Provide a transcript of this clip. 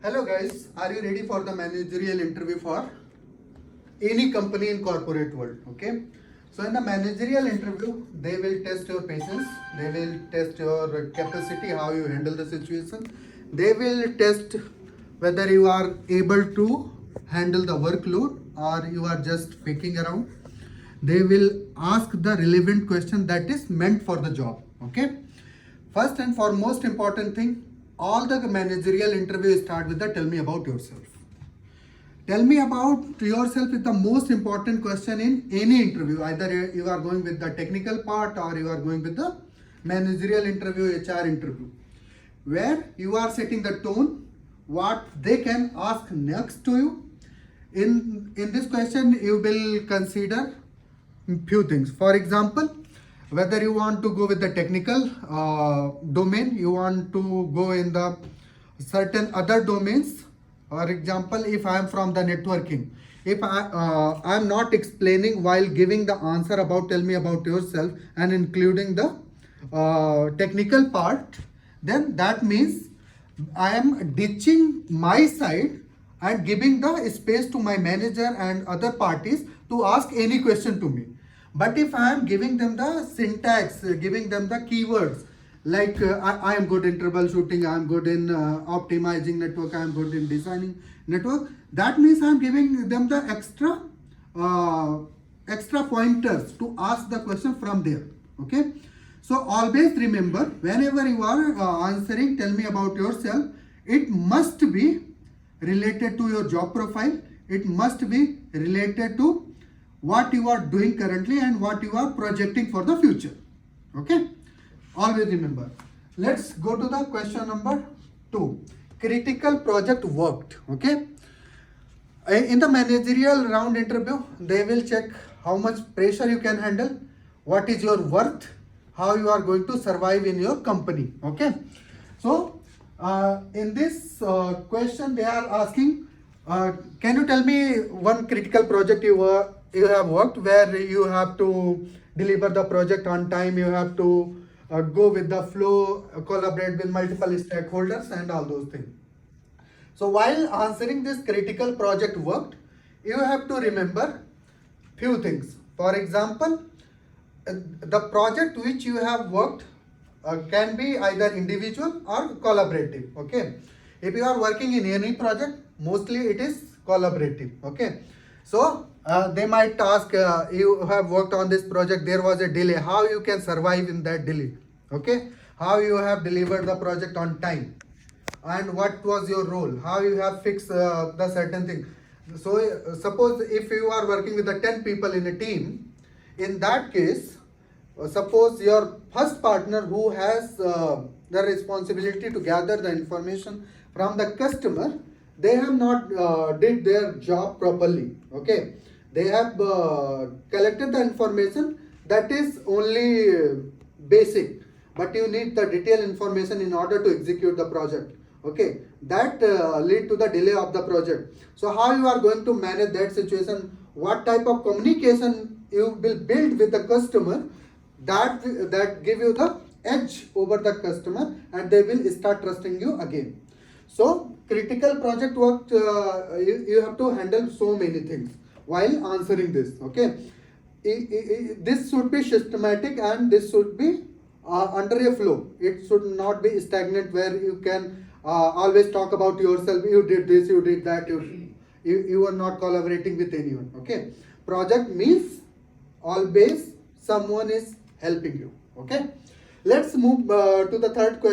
Hello guys, are you ready for the managerial interview for any company in corporate world? Okay. So in the managerial interview, they will test your patience, they will test your capacity, how you handle the situation. They will test whether you are able to handle the workload or you are just faking around. They will ask the relevant question that is meant for the job. Okay. First and foremost important thing, all the managerial interview start with the tell me about yourself. Tell me about yourself is the most important question in any interview. Either you are going with the technical part or you are going with the managerial interview, HR interview, where you are setting the tone, what they can ask next to you. In this question, you will consider few things. For example, whether you want to go with the technical domain, you want to go in the certain other domains. For example, if I am from the networking, if I am not explaining while giving the answer about tell me about yourself and including the technical part, then that means I am ditching my side and giving the space to my manager and other parties to ask any question to me. But if I am giving them the syntax, giving them the keywords, like I am good in troubleshooting, I am good in optimizing network, I am good in designing network, that means I am giving them the extra pointers to ask the question from there. Okay. So always remember, whenever you are answering, tell me about yourself, it must be related to your job profile. It must be related to what you are doing currently and what you are projecting for the future. Okay. Always remember. Let's go to the question number 2. Critical project worked. Okay. In the managerial round interview, they will check how much pressure you can handle, what is your worth, how you are going to survive in your company. Okay. So in this question, they are asking, can you tell me one critical project you have worked where you have to deliver the project on time, you have to go with the flow, collaborate with multiple stakeholders and all those things. So while answering this critical project worked, you have to remember few things. For example, the project which you have worked can be either individual or collaborative. Okay. If you are working in any project, mostly it is collaborative. Okay. So they might ask, you have worked on this project, there was a delay, how you can survive in that delay. Okay. How you have delivered the project on time and what was your role, how you have fixed the certain thing. So suppose if you are working with the 10 people in a team, in that case, suppose your first partner who has the responsibility to gather the information from the customer, they have not did their job properly. Okay. They have collected the information that is only basic, but you need the detailed information in order to execute the project. Okay. That lead to the delay of the project. So how you are going to manage that situation, what type of communication you will build with the customer, that give you the edge over the customer and they will start trusting you again. So critical project work, you have to handle so many things while answering this. Okay. This should be systematic and this should be under a flow. It should not be stagnant where you can always talk about yourself, you did this, you did that, you are not collaborating with anyone. Okay. Project means always someone is helping you. Okay. Let's move to the third question.